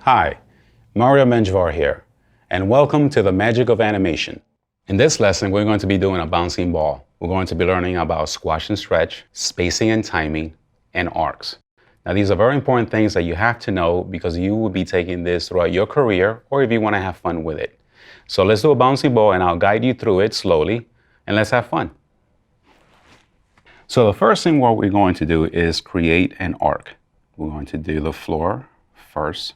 Hi, Mario Menjvar here, and welcome to the magic of animation. In this lesson, we're going to be doing a bouncing ball. We're going to be learning about squash and stretch, spacing and timing, and arcs. Now, these are very important things that you have to know because you will be taking this throughout your career or if you want to have fun with it. So let's do a bouncing ball and I'll guide you through it slowly and let's have fun. So the first thing what we're going to do is create an arc. We're going to do the floor first.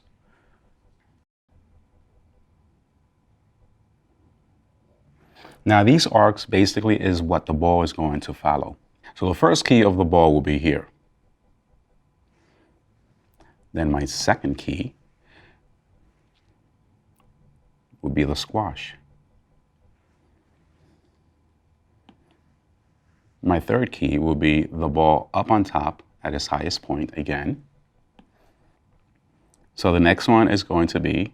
Now these arcs basically is what the ball is going to follow. So the first key of the ball will be here. Then my second key will be the squash. My third key will be the ball up on top at its highest point again. So the next one is going to be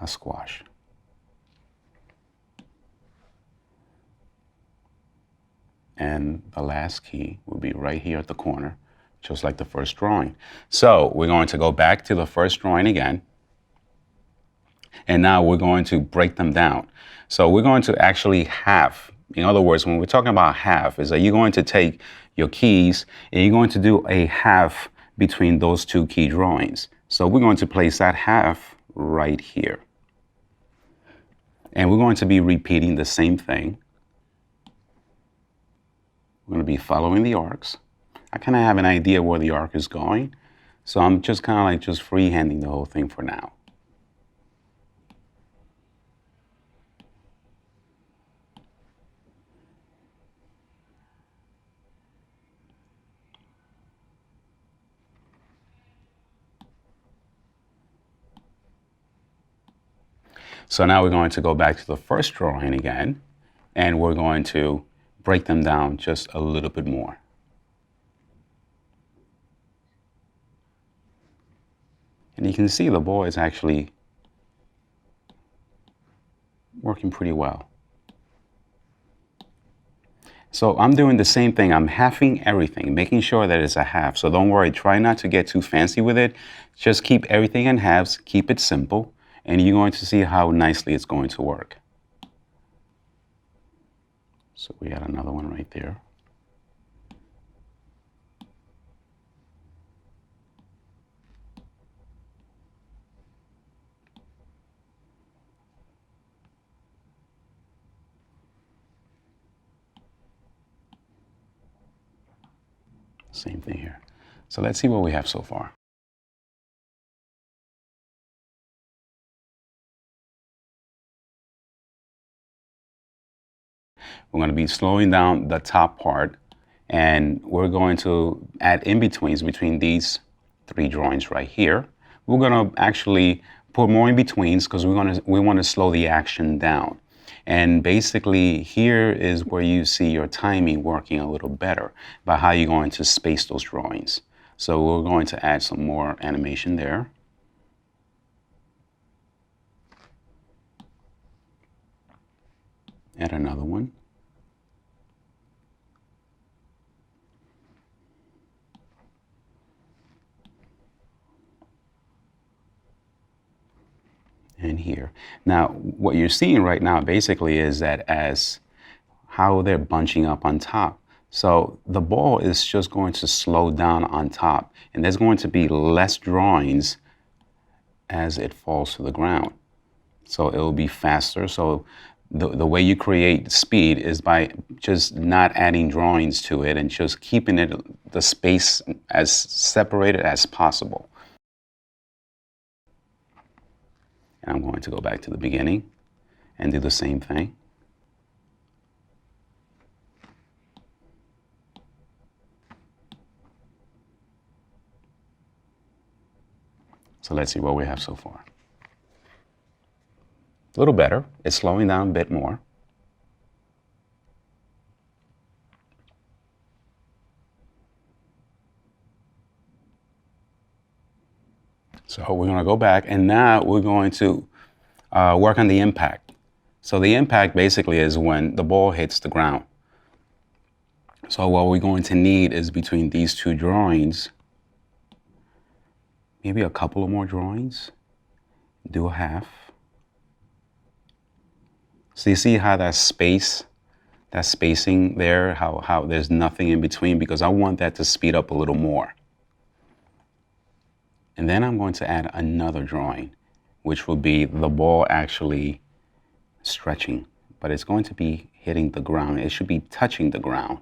a squash. And the last key will be right here at the corner, just like the first drawing. So we're going to go back to the first drawing again. And now we're going to break them down. So we're going to actually half. In other words, when we're talking about half, is that you're going to take your keys and you're going to do a half between those two key drawings. So we're going to place that half right here. And we're going to be repeating the same thing. We're going to be following the arcs. I kind of have an idea where the arc is going, so I'm just kind of like just freehanding the whole thing for now. So now we're going to go back to the first drawing again, and we're going to break them down just a little bit more. And you can see the ball is actually working pretty well. So I'm doing the same thing. I'm halving everything, making sure that it's a half. So don't worry, try not to get too fancy with it. Just keep everything in halves, keep it simple, and you're going to see how nicely it's going to work. So we got another one right there. Same thing here. So let's see what we have so far. We're going to be slowing down the top part, and we're going to add in-betweens between these three drawings right here. We're going to actually put more in-betweens because we want to slow the action down. And basically here is where you see your timing working a little better by how you're going to space those drawings. So we're going to add some more animation there. Add another one. And here. Now, what you're seeing right now basically is that as how they're bunching up on top. So the ball is just going to slow down on top, and there's going to be less drawings as it falls to the ground. So it will be faster. So the way you create speed is by just not adding drawings to it and just keeping it the space as separated as possible. And I'm going to go back to the beginning and do the same thing. So let's see what we have so far. A little better. It's slowing down a bit more. So we're going to go back, and now we're going to work on the impact. So the impact basically is when the ball hits the ground. So what we're going to need is between these two drawings, maybe a couple of more drawings. Do a half. So you see how that spacing there, how there's nothing in between, because I want that to speed up a little more. And then I'm going to add another drawing, which will be the ball actually stretching, but it's going to be hitting the ground. It should be touching the ground.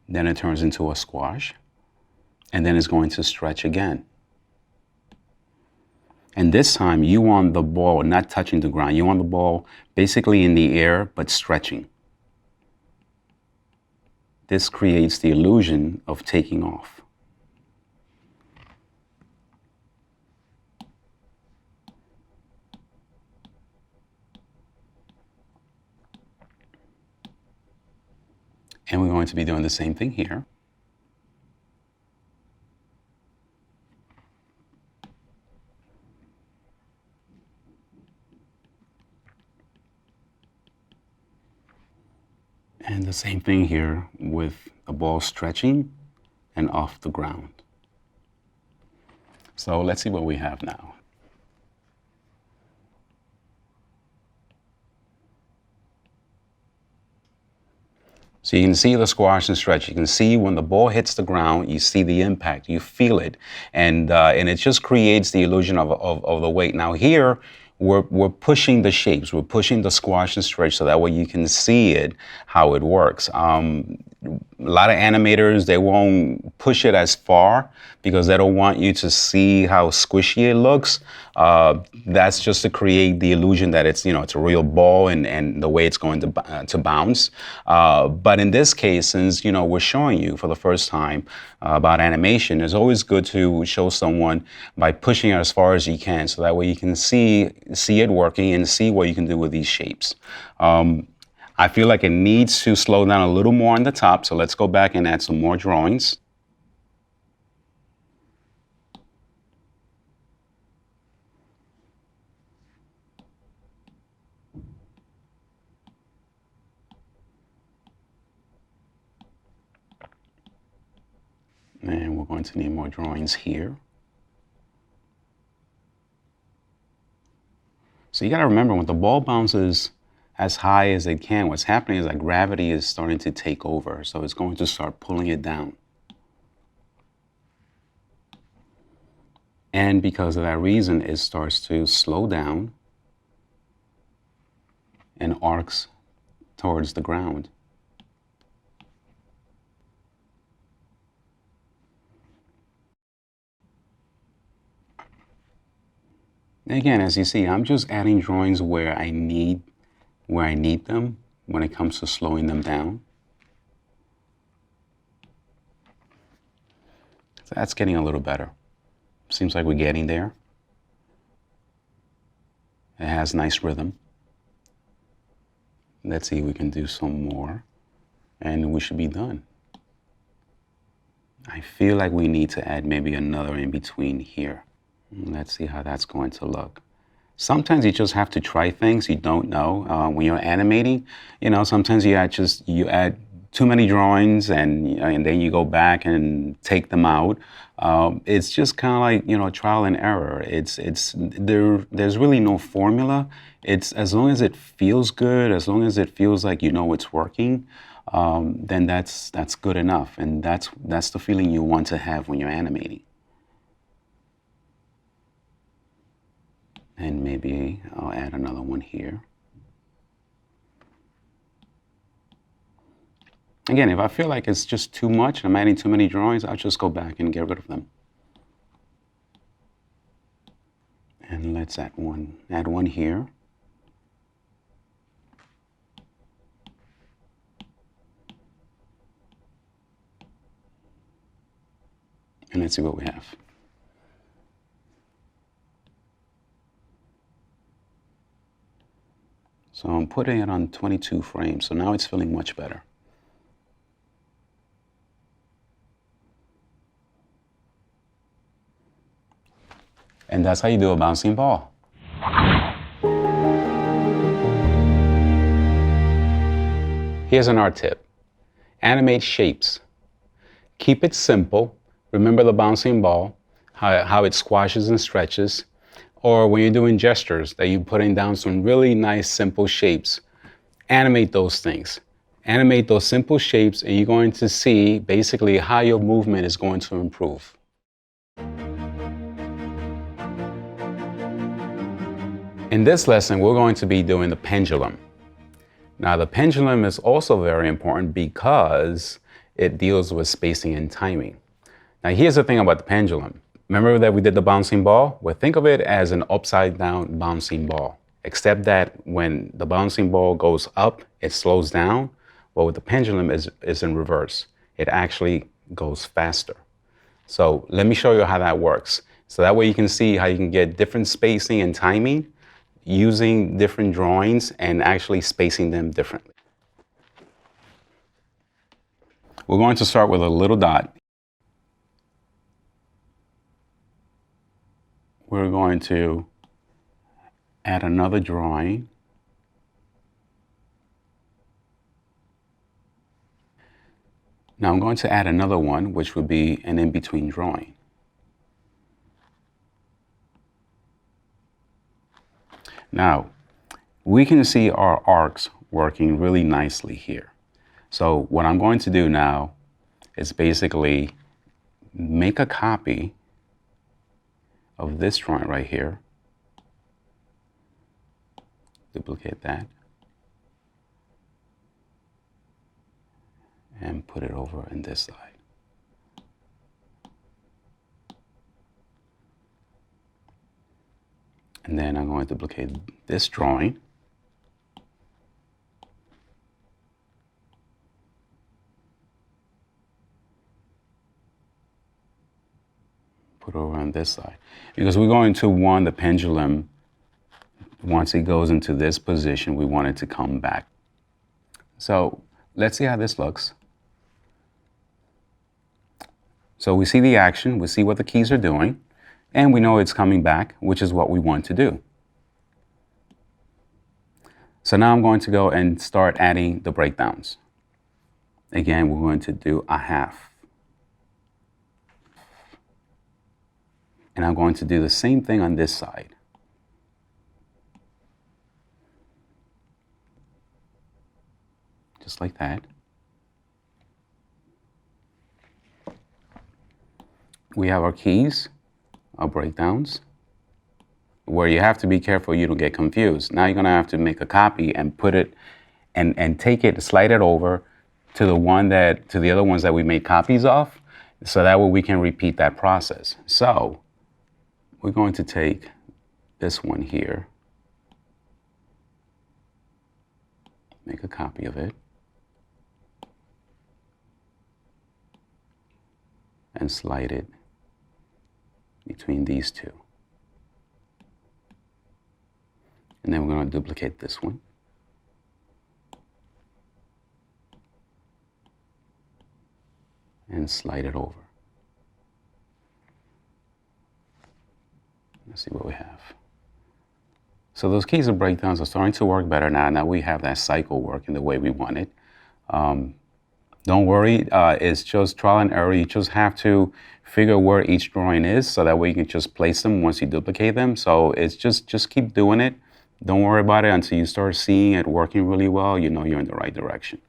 Then it turns into a squash, and then it's going to stretch again. And this time you want the ball not touching the ground. You want the ball basically in the air, but stretching. This creates the illusion of taking off. And we're going to be doing the same thing here. And the same thing here with the ball stretching and off the ground. So let's see what we have now. So you can see the squash and stretch. You can see when the ball hits the ground, you see the impact, you feel it, and it just creates the illusion of the weight. Now here, we're pushing the shapes, we're pushing the squash and stretch, so that way you can see it, how it works. A lot of animators, they won't push it as far because they don't want you to see how squishy it looks. That's just to create the illusion that it's, it's a real ball and the way it's going to bounce. But in this case, since, we're showing you for the first time about animation, it's always good to show someone by pushing it as far as you can, so that way you can see it working and see what you can do with these shapes. I feel like it needs to slow down a little more on the top, so let's go back and add some more drawings. And we're going to need more drawings here. So you got to remember, when the ball bounces as high as it can, what's happening is that gravity is starting to take over. So it's going to start pulling it down. And because of that reason, it starts to slow down and arcs towards the ground. And again, as you see, I'm just adding drawings where I need them when it comes to slowing them down. So that's getting a little better. Seems like we're getting there. It has nice rhythm. Let's see if we can do some more, and we should be done. I feel like we need to add maybe another in between here. Let's see how that's going to look. Sometimes you just have to try things you don't know. When you're animating, sometimes you add too many drawings and then you go back and take them out. It's just kind of like, trial and error. There's really no formula. It's as long as it feels good, as long as it feels like it's working, then that's good enough. And that's the feeling you want to have when you're animating. And maybe I'll add another one here. Again, if I feel like it's just too much, I'm adding too many drawings, I'll just go back and get rid of them. And let's add one here. And let's see what we have. So I'm putting it on 22 frames, so now it's feeling much better. And that's how you do a bouncing ball. here's an art tip. Animate shapes. Keep it simple. Remember the bouncing ball, how it squashes and stretches. Or when you're doing gestures, that you're putting down some really nice, simple shapes. Animate those things. Animate those simple shapes, and you're going to see basically how your movement is going to improve. In this lesson, we're going to be doing the pendulum. Now, the pendulum is also very important because it deals with spacing and timing. Now, here's the thing about the pendulum. Remember that we did the bouncing ball? Well, think of it as an upside down bouncing ball, except that when the bouncing ball goes up, it slows down. Well, with the pendulum is in reverse. It actually goes faster. So let me show you how that works. So that way you can see how you can get different spacing and timing using different drawings and actually spacing them differently. We're going to start with a little dot. We're going to add another drawing. Now I'm going to add another one, which would be an in-between drawing. Now, we can see our arcs working really nicely here. So what I'm going to do now is basically make a copy of this drawing right here. Duplicate that. And put it over on this side. And then I'm going to duplicate this drawing. Put over on this side. Because we're going to want the pendulum, once it goes into this position, we want it to come back. So let's see how this looks. So we see the action, we see what the keys are doing, and we know it's coming back, which is what we want to do. So now I'm going to go and start adding the breakdowns. Again, we're going to do a half. And I'm going to do the same thing on this side. Just like that. We have our keys, our breakdowns, where you have to be careful you don't get confused. Now you're going to have to make a copy and put it and take it, slide it over to the other ones that we made copies of, so that way we can repeat that process. So we're going to take this one here, make a copy of it, and slide it between these two. And then we're going to duplicate this one. And slide it over. Let's see what we have. So those keys and breakdowns are starting to work better now. Now we have that cycle working the way we want it. Don't worry, it's just trial and error. You just have to figure where each drawing is, so that way you can just place them once you duplicate them. So it's just keep doing it. Don't worry about it until you start seeing it working really well. You know you're in the right direction.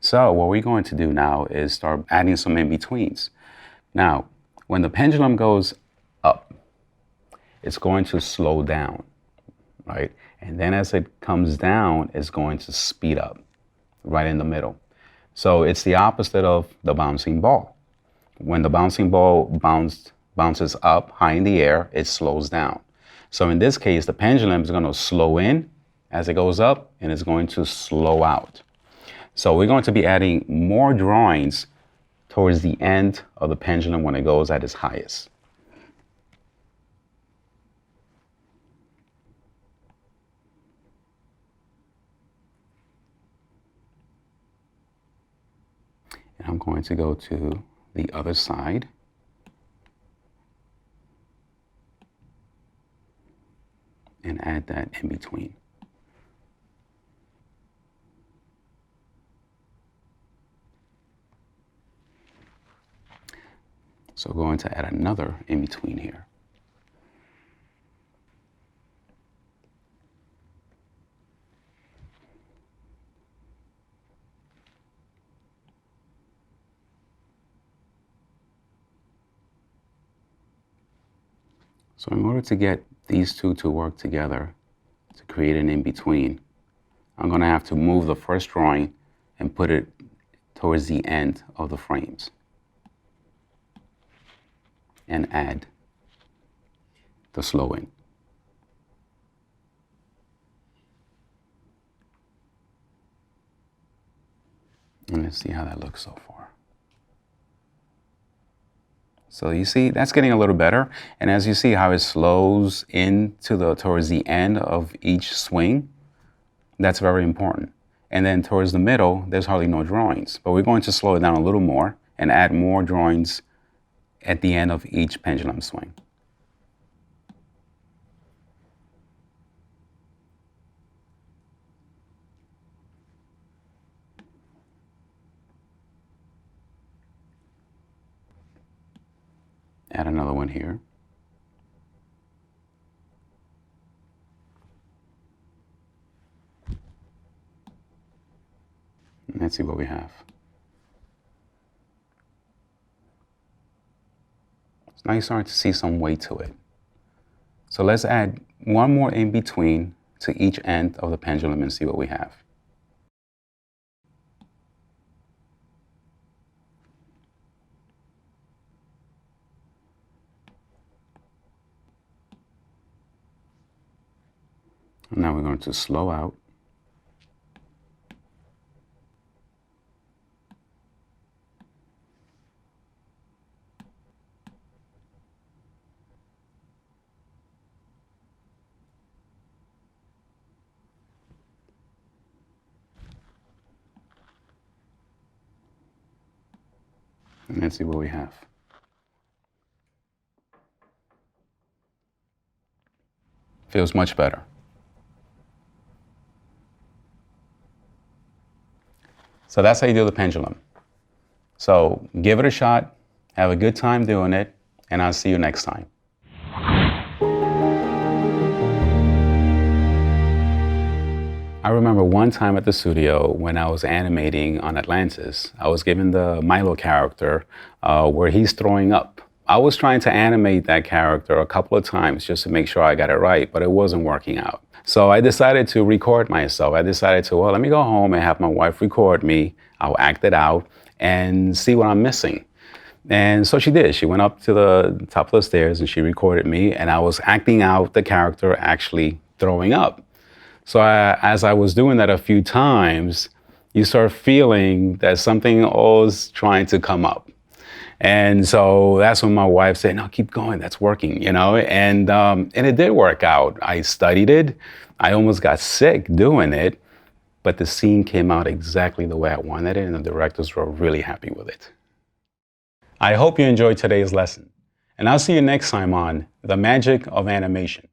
So what we're going to do now is start adding some in-betweens. Now, when the pendulum goes up, it's going to slow down, right? And then as it comes down, it's going to speed up right in the middle. So it's the opposite of the bouncing ball. When the bouncing ball bounces up high in the air, it slows down. So in this case, the pendulum is going to slow in as it goes up, and it's going to slow out. So we're going to be adding more drawings towards the end of the pendulum when it goes at its highest. And I'm going to go to the other side. And add that in between. So we're going to add another in between here. So in order to get these two to work together, to create an in-between, I'm going to have to move the first drawing and put it towards the end of the frames and add the slowing. And let's see how that looks so far. So you see, that's getting a little better. And as you see how it slows towards the end of each swing, that's very important. And then towards the middle, there's hardly no drawings. But we're going to slow it down a little more and add more drawings at the end of each pendulum swing. Add another one here. And let's see what we have. So now you're starting to see some weight to it. So let's add one more in between to each end of the pendulum and see what we have. And now we're going to slow out. And let's see what we have. Feels much better. So that's how you do the pendulum. So give it a shot, have a good time doing it, and I'll see you next time. I remember one time at the studio when I was animating on Atlantis, I was given the Milo character where he's throwing up. I was trying to animate that character a couple of times just to make sure I got it right, but it wasn't working out. So I decided to record myself. I decided to, well, let me go home and have my wife record me. I'll act it out and see what I'm missing. And so she did. She went up to the top of the stairs and she recorded me, and I was acting out the character actually throwing up. So as I was doing that a few times, you start feeling that something was trying to come up. And so that's when my wife said, no, keep going, that's working, you know, and it did work out. I studied it. I almost got sick doing it, but the scene came out exactly the way I wanted it, and the directors were really happy with it. I hope you enjoyed today's lesson, and I'll see you next time on The Magic of Animation.